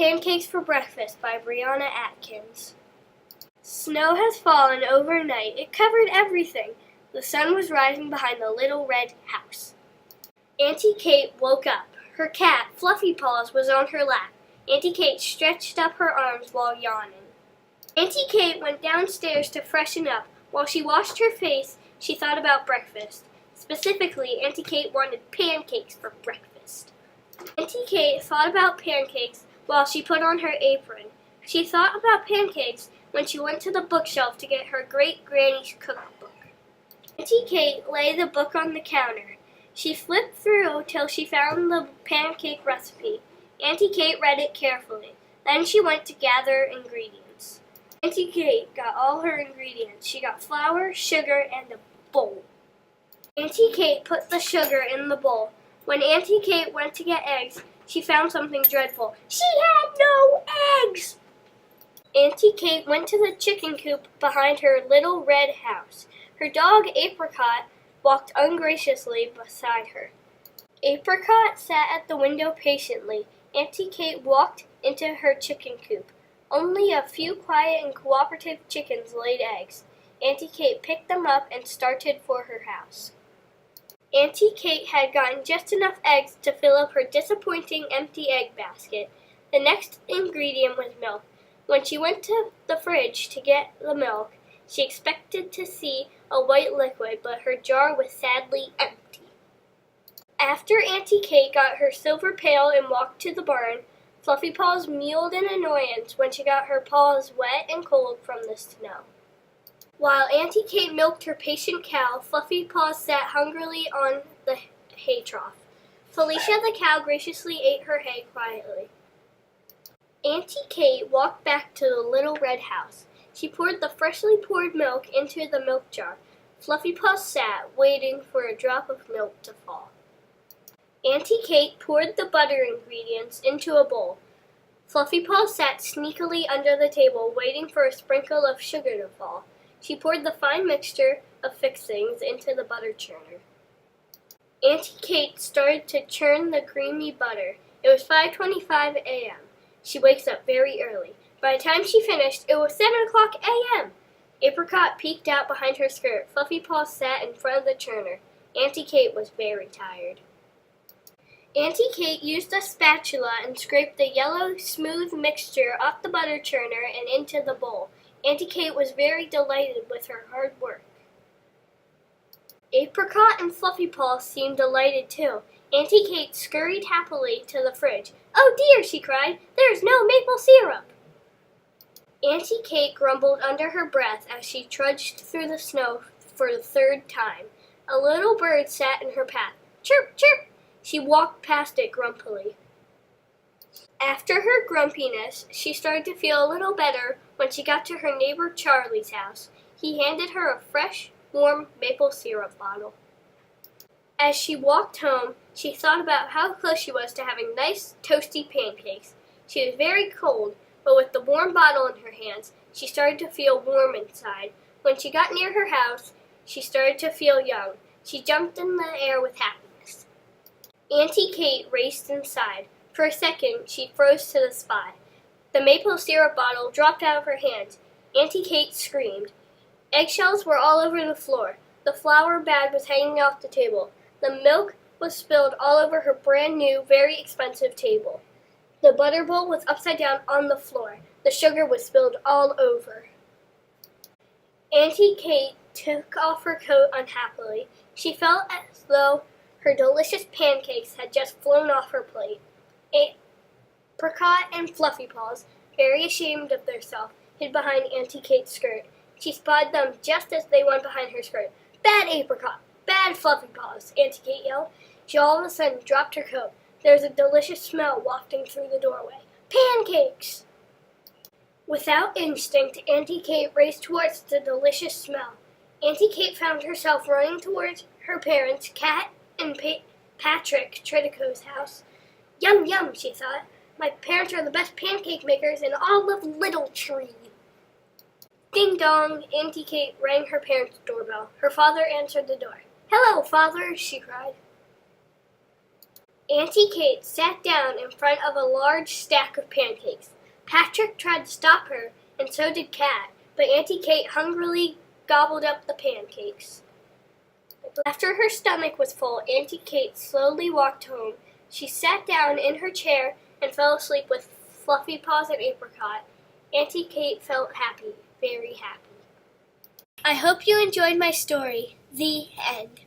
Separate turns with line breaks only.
Pancakes for Breakfast by Brianna Atkins. Snow has fallen overnight. It covered everything. The sun was rising behind the little red house. Auntie Kate woke up. Her cat, Fluffy Paws, was on her lap. Auntie Kate stretched up her arms while yawning. Auntie Kate went downstairs to freshen up. While she washed her face, she thought about breakfast. Specifically, Auntie Kate wanted pancakes for breakfast. Auntie Kate thought about pancakes while she put on her apron. She thought about pancakes when she went to the bookshelf to get her great-granny's cookbook. Auntie Kate laid the book on the counter. She flipped through till she found the pancake recipe. Auntie Kate read it carefully. Then she went to gather ingredients. Auntie Kate got all her ingredients. She got flour, sugar, and a bowl. Auntie Kate put the sugar in the bowl. When Auntie Kate went to get eggs, she found something dreadful. She had no eggs! Auntie Kate went to the chicken coop behind her little red house. Her dog, Apricot, walked ungraciously beside her. Apricot sat at the window patiently. Auntie Kate walked into her chicken coop. Only a few quiet and cooperative chickens laid eggs. Auntie Kate picked them up and started for her house. Auntie Kate had gotten just enough eggs to fill up her disappointing empty egg basket. The next ingredient was milk. When she went to the fridge to get the milk, she expected to see a white liquid, but her jar was sadly empty. After Auntie Kate got her silver pail and walked to the barn, Fluffy Paws mewed in annoyance when she got her paws wet and cold from the snow. While Auntie Kate milked her patient cow, Fluffy Paws sat hungrily on the hay trough. Felicia the cow graciously ate her hay quietly. Auntie Kate walked back to the little red house. She poured the freshly poured milk into the milk jar. Fluffy Paws sat, waiting for a drop of milk to fall. Auntie Kate poured the butter ingredients into a bowl. Fluffy Paws sat sneakily under the table, waiting for a sprinkle of sugar to fall. She poured the fine mixture of fixings into the butter churner. Auntie Kate started to churn the creamy butter. It was 5:25 a.m. She wakes up very early. By the time she finished, it was 7 o'clock a.m. Apricot peeked out behind her skirt. Fluffy Paws sat in front of the churner. Auntie Kate was very tired. Auntie Kate used a spatula and scraped the yellow, smooth mixture off the butter churner and into the bowl. Auntie Kate was very delighted with her hard work. Apricot and Fluffy Paws seemed delighted too. Auntie Kate scurried happily to the fridge. "Oh dear," she cried, "there's no maple syrup." Auntie Kate grumbled under her breath as she trudged through the snow for the third time. A little bird sat in her path. Chirp, chirp! She walked past it grumpily. After her grumpiness, she started to feel a little better when she got to her neighbor Charlie's house. He handed her a fresh, warm maple syrup bottle. As she walked home, she thought about how close she was to having nice, toasty pancakes. She was very cold, but with the warm bottle in her hands, she started to feel warm inside. When she got near her house, she started to feel young. She jumped in the air with happiness. Auntie Kate raced inside. For a second, she froze to the spot. The maple syrup bottle dropped out of her hands. Auntie Kate screamed. Eggshells were all over the floor. The flour bag was hanging off the table. The milk was spilled all over her brand new, very expensive table. The butter bowl was upside down on the floor. The sugar was spilled all over. Auntie Kate took off her coat unhappily. She felt as though her delicious pancakes had just flown off her plate. Apricot and Fluffy Paws, very ashamed of themselves, hid behind Auntie Kate's skirt. She spied them just as they went behind her skirt. "Bad Apricot! Bad Fluffy Paws!" Auntie Kate yelled. She all of a sudden dropped her coat. There was a delicious smell wafting through the doorway. Pancakes! Without instinct, Auntie Kate raced towards the delicious smell. Auntie Kate found herself running towards her parents, Cat and Patrick Tridico's house. "Yum, yum," she thought. "My parents are the best pancake makers in all of Little Tree." Ding dong! Auntie Kate rang her parents' doorbell. Her father answered the door. "Hello, Father," she cried. Auntie Kate sat down in front of a large stack of pancakes. Patrick tried to stop her, and so did Kat, but Auntie Kate hungrily gobbled up the pancakes. After her stomach was full, Auntie Kate slowly walked home. She sat down in her chair and fell asleep with Fluffy Paws and Apricot. Auntie Kate felt happy, very happy. I hope you enjoyed my story. The end.